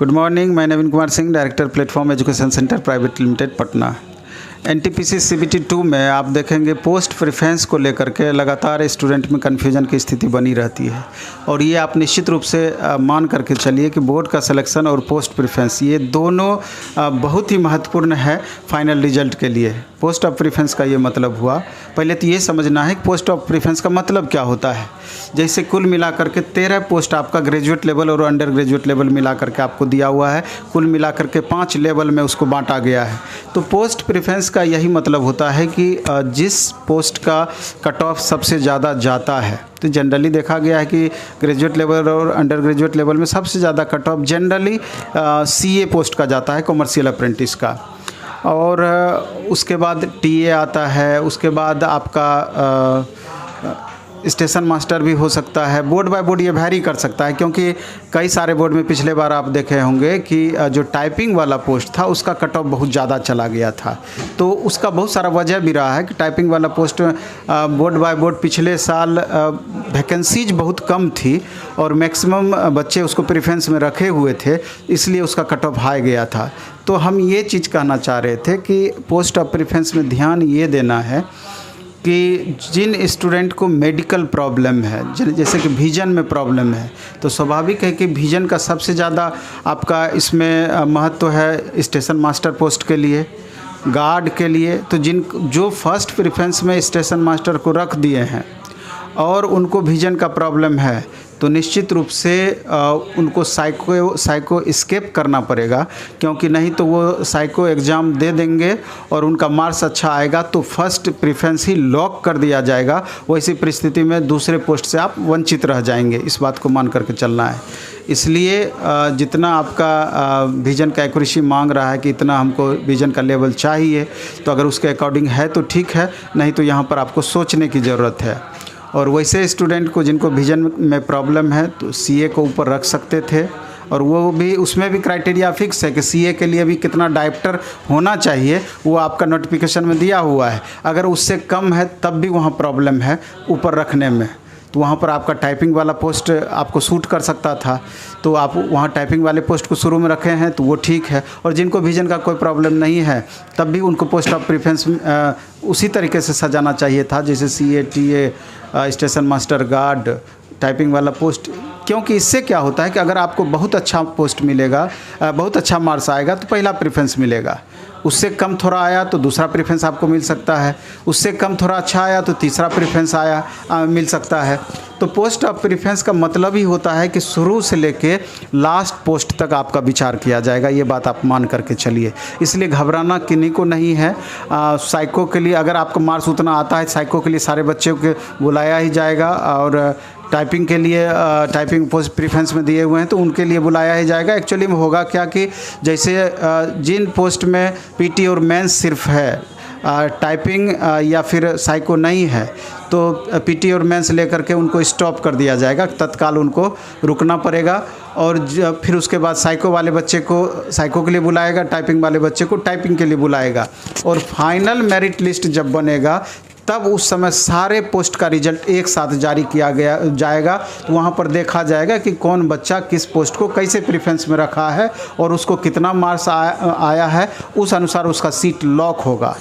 Good morning, मैं Naveen Kumar Singh, director Platform Education Centre Private Limited Patna. NTPC CBT 2 में आप देखेंगे पोस्ट प्रेफरेंस को लेकर के लगातार स्टूडेंट में कन्फ्यूजन की स्थिति बनी रहती है और ये आप निश्चित रूप से मान करके चलिए कि बोर्ड का सिलेक्शन और पोस्ट प्रेफरेंस ये दोनों बहुत ही महत्वपूर्ण है फाइनल रिजल्ट के लिए। पोस्ट ऑफ प्रेफरेंस का ये मतलब हुआ, पहले तो ये समझना है कि पोस्ट ऑफ प्रेफरेंस का मतलब क्या होता है। जैसे कुल मिला करके 13 पोस्ट आपका ग्रेजुएट लेवल और अंडर ग्रेजुएट लेवल मिला करके आपको दिया हुआ है, कुल मिला करके 5 लेवल में उसको बांटा गया है। तो पोस्ट प्रेफरेंस का यही मतलब होता है कि जिस पोस्ट का कट ऑफ सबसे ज़्यादा जाता है, तो जनरली देखा गया है कि ग्रेजुएट लेवल और अंडर ग्रेजुएट लेवल में सबसे ज़्यादा cut off generally CA post का जाता है, कॉमर्शियल अप्रेंटिस का, और उसके बाद टीए आता है, उसके बाद आपका स्टेशन मास्टर भी हो सकता है। बोर्ड बाय बोर्ड ये वैरी कर सकता है, क्योंकि कई सारे बोर्ड में पिछले बार आप देखे होंगे कि जो टाइपिंग वाला पोस्ट था उसका कट ऑफ बहुत ज़्यादा चला गया था। तो उसका बहुत सारा वजह भी रहा है कि टाइपिंग वाला पोस्ट बोर्ड बाय बोर्ड पिछले साल वैकेंसीज बहुत कम थी और मैक्सिमम बच्चे उसको प्रेफरेंस में रखे हुए थे, इसलिए उसका कट ऑफ हाई गया था। तो हम ये चीज़ कहना चाह रहे थे कि पोस्ट ऑफ प्रेफरेंस में ध्यान ये देना है कि जिन स्टूडेंट को मेडिकल प्रॉब्लम है, जैसे कि विजन में प्रॉब्लम है, तो स्वाभाविक है कि विजन का सबसे ज़्यादा आपका इसमें महत्व है स्टेशन मास्टर पोस्ट के लिए, गार्ड के लिए। तो जो फर्स्ट प्रेफरेंस में स्टेशन मास्टर को रख दिए हैं और उनको विजन का प्रॉब्लम है, तो निश्चित रूप से उनको साइको एस्केप करना पड़ेगा, क्योंकि नहीं तो वो साइको एग्ज़ाम दे देंगे और उनका मार्क्स अच्छा आएगा तो फर्स्ट प्रेफरेंस ही लॉक कर दिया जाएगा। वैसी परिस्थिति में दूसरे पोस्ट से आप वंचित रह जाएंगे। इस बात को मान करके चलना है। इसलिए जितना आपका विजन का एक्यूरेसी मांग रहा है कि इतना हमको विजन का लेवल चाहिए, तो अगर उसके अकॉर्डिंग है तो ठीक है, नहीं तो यहाँ पर आपको सोचने की ज़रूरत है। और वैसे स्टूडेंट को जिनको विजन में प्रॉब्लम है तो सीए को ऊपर रख सकते थे, और वो भी उसमें भी क्राइटेरिया फिक्स है कि सीए के लिए भी कितना डायप्टर होना चाहिए, वो आपका नोटिफिकेशन में दिया हुआ है। अगर उससे कम है तब भी वहाँ प्रॉब्लम है ऊपर रखने में, तो वहाँ पर आपका टाइपिंग वाला पोस्ट आपको सूट कर सकता था, तो आप वहाँ टाइपिंग वाले पोस्ट को शुरू में रखे हैं तो वो ठीक है। और जिनको विजन का कोई प्रॉब्लम नहीं है तब भी उनको पोस्ट ऑफ प्रेफरेंस उसी तरीके से सजाना चाहिए था, जैसे CA, TA, station master, guard, typing वाला पोस्ट। क्योंकि इससे क्या होता है कि अगर आपको बहुत अच्छा पोस्ट मिलेगा, बहुत अच्छा मार्क्स आएगा तो पहला प्रेफरेंस मिलेगा, उससे कम थोड़ा आया तो दूसरा प्रेफरेंस आपको मिल सकता है, उससे कम थोड़ा अच्छा आया तो तीसरा प्रेफरेंस मिल सकता है। तो पोस्ट ऑफ प्रेफरेंस का मतलब ही होता है कि शुरू से लेके लास्ट पोस्ट तक आपका विचार किया जाएगा। ये बात आप मान करके चलिए। इसलिए घबराना किन्हीं को नहीं है। साइको के लिए अगर आपको मार्क्स उतना आता है, साइको के लिए सारे बच्चों को बुलाया ही जाएगा, और टाइपिंग के लिए टाइपिंग पोस्ट प्रेफरेंस में दिए हुए हैं तो उनके लिए बुलाया ही जाएगा। एक्चुअली में होगा क्या कि जैसे जिन पोस्ट में पीटी और मेंस सिर्फ है, टाइपिंग या फिर साइको नहीं है, तो पीटी और मेंस लेकर के उनको स्टॉप कर दिया जाएगा, तत्काल उनको रुकना पड़ेगा। और फिर उसके बाद साइको वाले बच्चे को साइको के लिए बुलाएगा, टाइपिंग वाले बच्चे को टाइपिंग के लिए बुलाएगा, और फाइनल मेरिट लिस्ट जब बनेगा तब उस समय सारे पोस्ट का रिजल्ट एक साथ जारी किया जाएगा। तो वहाँ पर देखा जाएगा कि कौन बच्चा किस पोस्ट को कैसे प्रेफरेंस में रखा है और उसको कितना मार्क्स आया है, उस अनुसार उसका सीट लॉक होगा।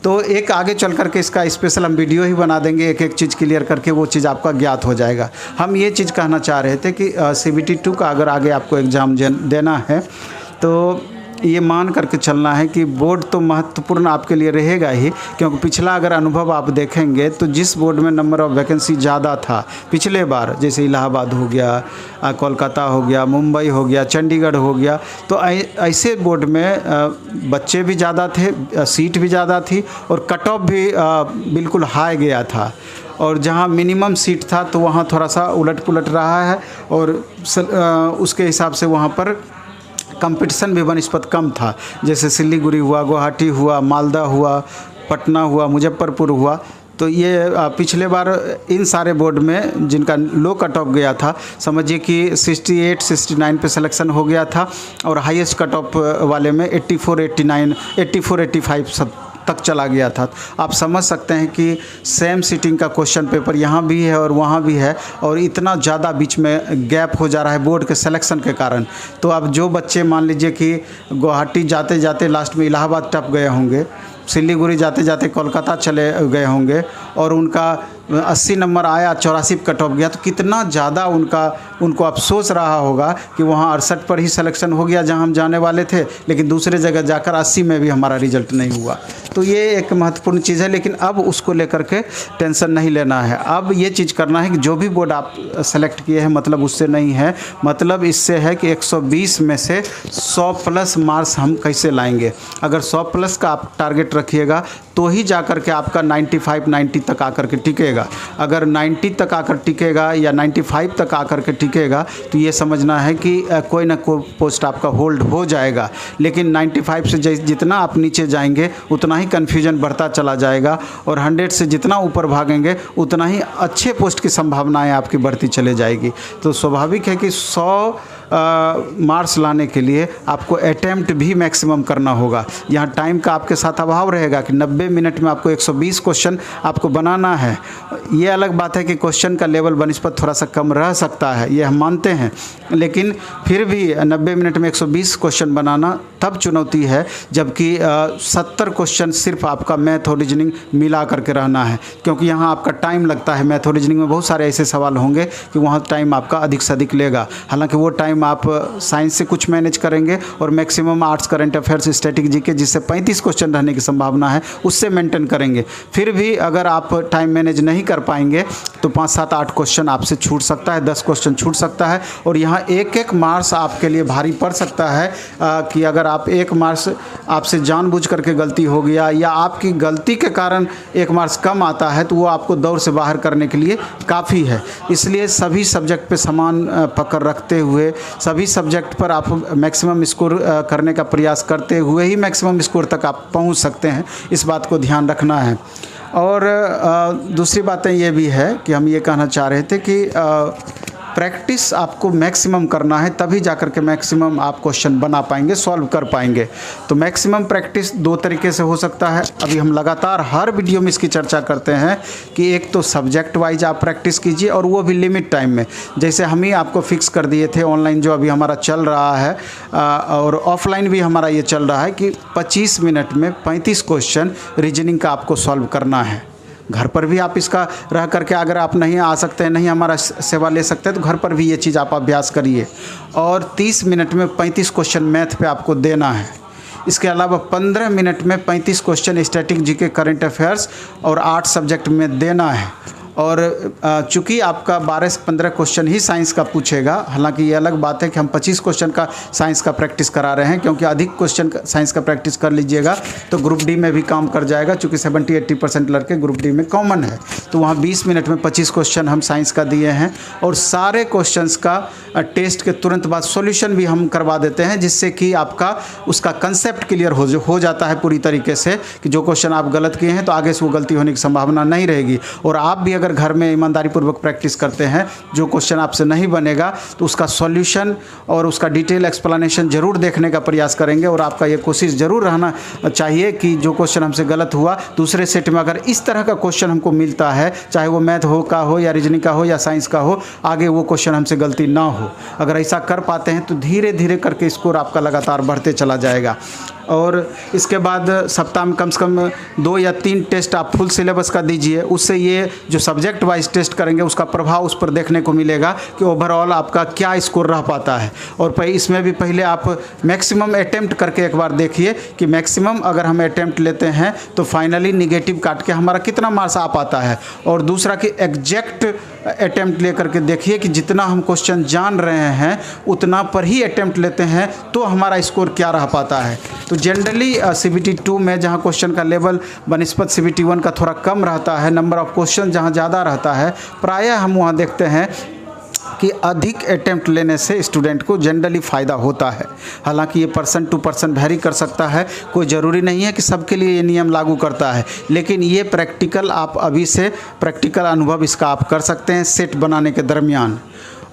तो एक आगे चल करके इसका स्पेशल हम वीडियो ही बना देंगे, एक एक चीज़ क्लियर करके वो चीज़ आपका ज्ञात हो जाएगा। हम ये चीज़ कहना चाह रहे थे कि सीबीटी 2 का अगर आगे आपको एग्ज़ाम देना है तो ये मान करके चलना है कि बोर्ड तो महत्वपूर्ण आपके लिए रहेगा ही, क्योंकि पिछला अगर अनुभव आप देखेंगे तो जिस बोर्ड में नंबर ऑफ़ वैकेंसी ज़्यादा था पिछले बार, जैसे इलाहाबाद हो गया, कोलकाता हो गया, मुंबई हो गया, चंडीगढ़ हो गया, तो ऐसे बोर्ड में बच्चे भी ज़्यादा थे, सीट भी ज़्यादा थी और कट ऑफ भी बिल्कुल हाई गया था। और जहाँ मिनिमम सीट था तो वहाँ थोड़ा सा उलट पुलट रहा है, और उसके हिसाब से वहाँ पर कंपटीशन भी बनिस्पत कम था। जैसे सिलीगुड़ी हुआ, गुवाहाटी हुआ, मालदा हुआ, पटना हुआ, मुजफ्फरपुर हुआ। तो ये पिछले बार इन सारे बोर्ड में जिनका लो कट ऑफ गया था, समझिए कि 68, 69 पे सिलेक्शन हो गया था, और हाईएस्ट कट ऑफ वाले में 84, 89, 84, 85 सब तक चला गया था। आप समझ सकते हैं कि सेम सीटिंग का क्वेश्चन पेपर यहाँ भी है और वहाँ भी है, और इतना ज़्यादा बीच में गैप हो जा रहा है बोर्ड के सिलेक्शन के कारण। तो अब जो बच्चे मान लीजिए कि गुवाहाटी जाते जाते लास्ट में इलाहाबाद टप गए होंगे, सिलीगुड़ी जाते जाते कोलकाता चले गए होंगे और उनका 80 नंबर आया, 84 कट ऑफ गया, तो कितना ज़्यादा उनको अफसोस रहा होगा कि वहाँ 68 पर ही सिलेक्शन हो गया जहाँ हम जाने वाले थे, लेकिन दूसरे जगह जाकर 80 में भी हमारा रिजल्ट नहीं हुआ। तो ये एक महत्वपूर्ण चीज़ है, लेकिन अब उसको लेकर के टेंशन नहीं लेना है। अब ये चीज़ करना है कि जो भी बोर्ड आप सेलेक्ट किए हैं, मतलब उससे नहीं है, मतलब इससे है कि 120 में से 100 प्लस मार्क्स हम कैसे लाएंगे। अगर 100 प्लस का आप टारगेट रखिएगा तो ही जा कर के आपका 95-90 तक आकर के टिकेगा। अगर 90 तक आकर टिकेगा या 95 तक आकर के टिकेगा तो ये समझना है कि कोई ना कोई पोस्ट आपका होल्ड हो जाएगा। लेकिन 95 से जितना आप नीचे जाएंगे उतना ही कन्फ्यूजन बढ़ता चला जाएगा, और 100 से जितना ऊपर भागेंगे उतना ही अच्छे पोस्ट की संभावनाएं आपकी बढ़ती चले जाएगी। तो स्वाभाविक है कि 100 मार्क्स लाने के लिए आपको अटैम्प्ट भी मैक्सिमम करना होगा। यहाँ टाइम का आपके साथ अभाव रहेगा कि 90 मिनट में आपको 120 क्वेश्चन आपको बनाना है। ये अलग बात है कि क्वेश्चन का लेवल बनिस्बत थोड़ा सा कम रह सकता है, ये हम मानते हैं, लेकिन फिर भी 90 मिनट में 120 क्वेश्चन बनाना तब चुनौती है जबकि 70 क्वेश्चन सिर्फ आपका मैथ और रीजनिंग मिला करके रहना है, क्योंकि यहाँ आपका टाइम लगता है। मैथ और रीजनिंग में बहुत सारे ऐसे सवाल होंगे कि वहाँ टाइम आपका अधिक से अधिक लेगा। हालांकि वो टाइम आप साइंस से कुछ मैनेज करेंगे और maximum arts, current affairs, static GK जिससे 35 क्वेश्चन रहने की संभावना है उससे मेंटेन करेंगे। फिर भी अगर आप टाइम मैनेज नहीं कर पाएंगे तो 5, 7, 8 क्वेश्चन आपसे छूट सकता है, 10 क्वेश्चन छूट सकता है, और यहाँ एक मार्क्स आपके लिए भारी पड़ सकता है कि अगर आप 1 मार्क्स आपसे जानबूझ करके गलती हो गया या आपकी गलती के कारण 1 मार्क्स कम आता है तो वो आपको दौर से बाहर करने के लिए काफ़ी है। इसलिए सभी सब्जेक्ट पे समान पकड़ रखते हुए सभी सब्जेक्ट पर आप मैक्सिमम स्कोर करने का प्रयास करते हुए ही मैक्सिमम स्कोर तक आप पहुंच सकते हैं, इस बात को ध्यान रखना है। और दूसरी बातें ये भी है कि हम ये कहना चाह रहे थे कि प्रैक्टिस आपको मैक्सिमम करना है, तभी जाकर के मैक्सिमम आप क्वेश्चन बना पाएंगे, सॉल्व कर पाएंगे। तो मैक्सिमम प्रैक्टिस 2 तरीके से हो सकता है। अभी हम लगातार हर वीडियो में इसकी चर्चा करते हैं कि एक तो सब्जेक्ट वाइज आप प्रैक्टिस कीजिए और वो भी लिमिट टाइम में। जैसे हम ही आपको फिक्स कर दिए थे ऑनलाइन जो अभी हमारा चल रहा है और ऑफलाइन भी हमारा ये चल रहा है कि 25 मिनट में 35 क्वेश्चन रीजनिंग का आपको सॉल्व करना है। घर पर भी आप इसका रह करके, अगर आप नहीं आ सकते हैं, नहीं हमारा सेवा ले सकते हैं, तो घर पर भी ये चीज़ आप अभ्यास करिए। और 30 मिनट में 35 क्वेश्चन मैथ पे आपको देना है। इसके अलावा 15 मिनट में 35 question static GK, current affairs और 8 सब्जेक्ट में देना है। और चूँकि आपका 12 से 15 क्वेश्चन ही साइंस का पूछेगा, हालांकि ये अलग बात है कि हम 25 क्वेश्चन का साइंस का प्रैक्टिस करा रहे हैं, क्योंकि अधिक क्वेश्चन साइंस का प्रैक्टिस कर लीजिएगा तो ग्रुप डी में भी काम कर जाएगा। चूँकि 70-80% लड़के ग्रुप डी में कॉमन है, तो वहाँ 20 मिनट में 25 क्वेश्चन हम साइंस का दिए हैं। और सारे क्वेश्चंस का टेस्ट के तुरंत बाद सॉल्यूशन भी हम करवा देते हैं, जिससे कि आपका उसका कंसेप्ट क्लियर हो जाता है पूरी तरीके से कि जो क्वेश्चन आप गलत किए हैं तो आगे से वो गलती होने की संभावना नहीं रहेगी। और आप भी अगर घर में ईमानदारी पूर्वक प्रैक्टिस करते हैं, जो क्वेश्चन आपसे नहीं बनेगा तो उसका सॉल्यूशन और उसका डिटेल एक्सप्लेनेशन जरूर देखने का प्रयास करेंगे। और आपका ये कोशिश जरूर रहना चाहिए कि जो क्वेश्चन हमसे गलत हुआ, दूसरे सेट में अगर इस तरह का क्वेश्चन हमको मिलता है, चाहे वो मैथ का हो या रीजनिंग का हो या साइंस का हो, आगे वो क्वेश्चन हमसे गलती ना हो। अगर ऐसा कर पाते हैं तो धीरे धीरे करके स्कोर आपका लगातार बढ़ते चला जाएगा। और इसके बाद सप्ताह में कम से कम 2 या 3 टेस्ट आप फुल सिलेबस का दीजिए। उससे ये जो सब्जेक्ट वाइज टेस्ट करेंगे उसका प्रभाव उस पर देखने को मिलेगा कि ओवरऑल आपका क्या स्कोर रह पाता है। और इसमें भी पहले आप मैक्सिमम अटैम्प्ट करके एक बार देखिए कि मैक्सिमम अगर हम अटैम्प्ट लेते हैं तो फाइनली निगेटिव काट के हमारा कितना मार्क्स आ पाता है। और दूसरा कि एग्जैक्ट अटैम्प्ट लेकर के देखिए कि जितना हम क्वेश्चन जान रहे हैं उतना पर ही अटैम्प्ट लेते हैं तो हमारा स्कोर क्या रह पाता है। तो जनरली CBT 2 में जहाँ क्वेश्चन का लेवल बनिस्बत CBT 1 का थोड़ा कम रहता है, नंबर ऑफ क्वेश्चन जहाँ ज़्यादा रहता है, प्रायः हम वहाँ देखते हैं कि अधिक अटैम्प्ट लेने से स्टूडेंट को जनरली फ़ायदा होता है। हालांकि ये पर्सन टू पर्सन वैरी कर सकता है, कोई ज़रूरी नहीं है कि सबके लिए ये नियम लागू करता है, लेकिन ये प्रैक्टिकल आप अभी से प्रैक्टिकल अनुभव इसका आप कर सकते हैं सेट बनाने के दरमियान।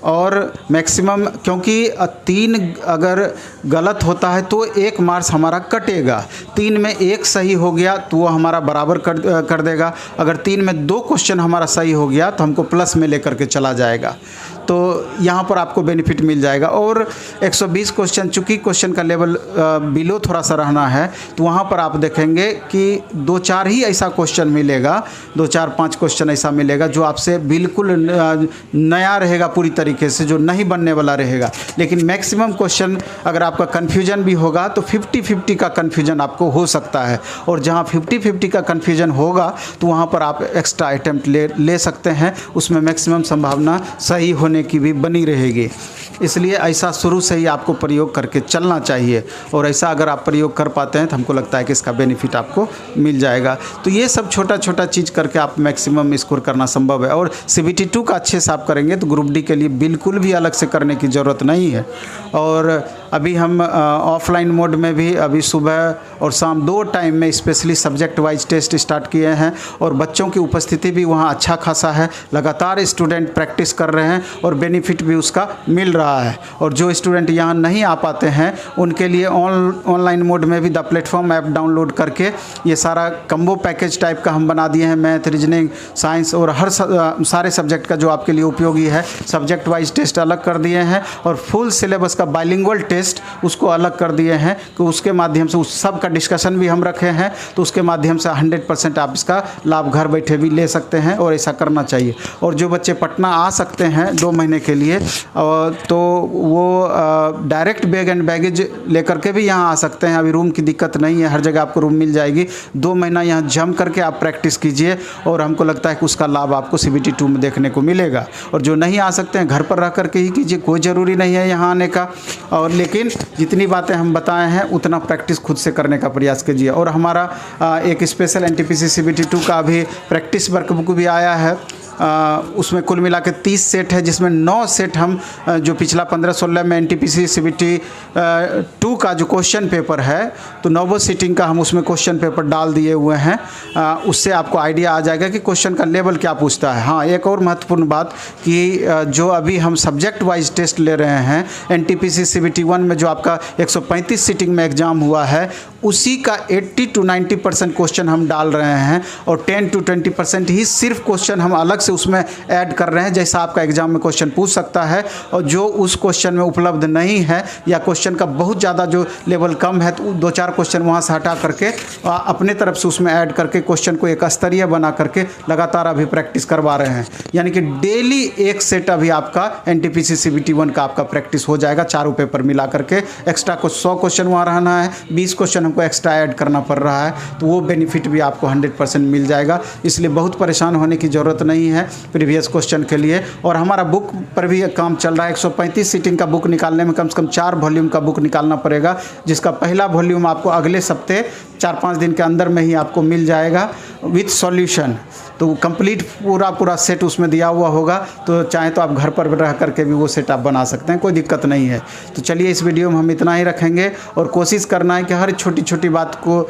और मैक्सिमम, क्योंकि 3 अगर गलत होता है तो 1 मार्क्स हमारा कटेगा। 3 में 1 सही हो गया तो वो हमारा बराबर कर देगा। अगर 3 में 2 क्वेश्चन हमारा सही हो गया तो हमको प्लस में लेकर के चला जाएगा। तो यहाँ पर आपको बेनिफिट मिल जाएगा। और 120 क्वेश्चन, चूँकि क्वेश्चन का लेवल बिलो थोड़ा सा रहना है, तो वहाँ पर आप देखेंगे कि 2-4 ही ऐसा क्वेश्चन मिलेगा, 2-4-5 क्वेश्चन ऐसा मिलेगा जो आपसे बिल्कुल नया रहेगा, पूरी तरीके से जो नहीं बनने वाला रहेगा। लेकिन मैक्सिमम क्वेश्चन अगर आपका कन्फ्यूजन भी होगा तो 50-50 का कन्फ्यूजन आपको हो सकता है। और जहाँ 50-50 का कन्फ्यूजन होगा तो वहाँ पर आप एक्स्ट्रा अटैम्प्ट ले सकते हैं, उसमें मैक्सिमम संभावना सही होने की भी बनी रहेगी। इसलिए ऐसा शुरू से ही आपको प्रयोग करके चलना चाहिए, और ऐसा अगर आप प्रयोग कर पाते हैं तो हमको लगता है कि इसका बेनिफिट आपको मिल जाएगा। तो ये सब छोटा छोटा चीज़ करके आप मैक्सिमम स्कोर करना संभव है। और CBT 2 का अच्छे से आप करेंगे तो ग्रुप डी के लिए बिल्कुल भी अलग से करने की ज़रूरत नहीं है। और अभी हम ऑफलाइन मोड में भी अभी सुबह और शाम 2 टाइम में specially subject wise test start किए हैं, और बच्चों की उपस्थिति भी वहाँ अच्छा खासा है। लगातार स्टूडेंट प्रैक्टिस कर रहे हैं और बेनिफिट भी उसका मिल रहा है। और जो स्टूडेंट यहाँ नहीं आ पाते हैं उनके लिए ऑनलाइन मोड में भी द प्लेटफॉर्म ऐप डाउनलोड करके ये सारा कम्बो पैकेज टाइप का हम बना दिए हैं। मैथ, रीजनिंग, साइंस और हर सारे सब्जेक्ट का जो आपके लिए उपयोगी है, सब्जेक्ट वाइज टेस्ट अलग कर दिए हैं, और फुल सिलेबस का बाइलिंगुअल टेस्ट उसको अलग कर दिए हैं कि उसके माध्यम से उस सब का डिस्कशन भी हम रखे हैं। तो उसके माध्यम से 100% आप इसका लाभ घर बैठे भी ले सकते हैं, और ऐसा करना चाहिए। और जो बच्चे पटना आ सकते हैं 2 महीने के लिए, तो वो डायरेक्ट बैग एंड बैगेज लेकर के भी यहाँ आ सकते हैं। अभी रूम की दिक्कत नहीं है, हर जगह आपको रूम मिल जाएगी। 2 महीना यहाँ जम करके आप प्रैक्टिस कीजिए, और हमको लगता है कि उसका लाभ आपको CBT 2 में देखने को मिलेगा। और जो नहीं आ सकते हैं घर पर रह करके ही कीजिए, कोई ज़रूरी नहीं है यहाँ आने का। और लेकिन जितनी बातें हम बताए हैं उतना प्रैक्टिस खुद से करने का प्रयास कीजिए। और हमारा एक स्पेशल NTPC CBT 2 का भी प्रैक्टिस वर्कबुक भी आया है। उसमें कुल मिला के 30 सेट है, जिसमें 9 सेट हम जो पिछला 15-16 में NTPC CBT 2 का जो क्वेश्चन पेपर है, तो 9 सीटिंग का हम उसमें क्वेश्चन पेपर डाल दिए हुए हैं। उससे आपको आइडिया आ जाएगा कि क्वेश्चन का लेवल क्या पूछता है। हाँ, एक और महत्वपूर्ण बात कि जो अभी हम सब्जेक्ट वाइज टेस्ट ले रहे हैं, NTPC CBT 1 में जो आपका 135 सीटिंग में एग्ज़ाम हुआ है, उसी का 80-90% क्वेश्चन हम डाल रहे हैं, और 10-20% ही सिर्फ क्वेश्चन हम अलग से उसमें ऐड कर रहे हैं, जैसा आपका एग्जाम में क्वेश्चन पूछ सकता है। और जो उस क्वेश्चन में उपलब्ध नहीं है, या क्वेश्चन का बहुत ज़्यादा जो लेवल कम है, तो 2-4 क्वेश्चन वहाँ से हटा करके अपने तरफ से उसमें ऐड करके क्वेश्चन को एक स्तरीय बना करके लगातार अभी प्रैक्टिस करवा रहे हैं। यानी कि डेली 1 सेट अभी आपका NTPC CBT 1 का आपका प्रैक्टिस हो जाएगा, चारों पेपर मिला करके। एक्स्ट्रा कुछ 100 क्वेश्चन वहाँ रहना है, 20 क्वेश्चन हमको एक्स्ट्रा ऐड करना पड़ रहा है, तो वो बेनिफिट भी आपको 100% मिल जाएगा। इसलिए बहुत परेशान होने की ज़रूरत नहीं है प्रीवियस क्वेश्चन के लिए। और हमारा बुक पर भी काम चल रहा है। 135 सीटिंग का बुक निकालने में कम से कम 4 वॉल्यूम का बुक निकालना पड़ेगा, जिसका पहला वॉल्यूम आपको अगले हफ्ते 4-5 दिन के अंदर में ही आपको मिल जाएगा विथ सॉल्यूशन। तो कंप्लीट पूरा सेट उसमें दिया हुआ होगा, तो चाहे तो आप घर पर रह करके भी वो सेट आप बना सकते हैं, कोई दिक्कत नहीं है। तो चलिए, इस वीडियो में हम इतना ही रखेंगे, और कोशिश करना है कि हर छोटी छोटी बात को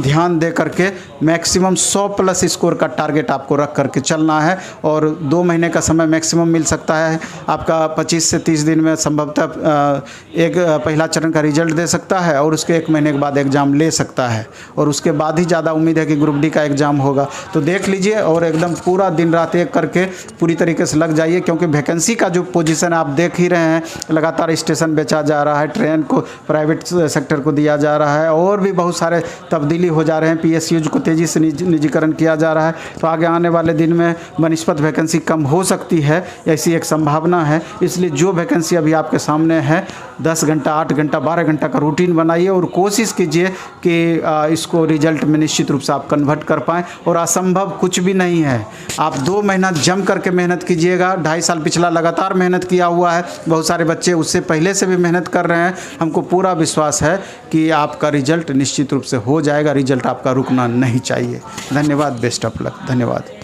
ध्यान दे करके मैक्सिमम 100+ स्कोर का टारगेट आपको रख करके चलना है। और 2 महीने का समय मैक्सिमम मिल सकता है आपका। 25 से 30 दिन में संभवतः एक पहला चरण का रिजल्ट दे सकता है, और उसके 1 महीने के बाद एग्ज़ाम ले सकता है, और उसके बाद ही ज़्यादा उम्मीद है कि ग्रुप डी का एग्ज़ाम होगा। तो देख लीजिए, और एकदम पूरा दिन रात एक करके पूरी तरीके से लग जाइए, क्योंकि वैकेंसी का जो पोजीशन आप देख ही रहे हैं, लगातार स्टेशन बेचा जा रहा है, ट्रेन को प्राइवेट सेक्टर को दिया जा रहा है, और भी बहुत सारे तब्दीली हो जा रहे हैं। PSUs को तेज़ी से निजीकरण किया जा रहा है। तो आगे आने वाले दिन में बनिस्पत वैकेंसी कम हो सकती है, ऐसी एक संभावना है। इसलिए जो वैकेंसी अभी आपके सामने है, 10 घंटा, 8 घंटा, 12 घंटा का रूटीन बनाइए, और कोशिश कीजिए कि इसको रिजल्ट में निश्चित रूप से आप कन्वर्ट कर पाएँ। और असंभव कुछ भी नहीं है। आप 2 महीना जम करके मेहनत कीजिएगा। 2.5 साल पिछला लगातार मेहनत किया हुआ है, बहुत सारे बच्चे उससे पहले से भी मेहनत कर रहे हैं। हमको पूरा विश्वास है कि आपका रिजल्ट निश्चित रूप से हो जाएगा। रिजल्ट आपका रुकना नहीं चाहिए। धन्यवाद, बेस्ट ऑफ लक। धन्यवाद।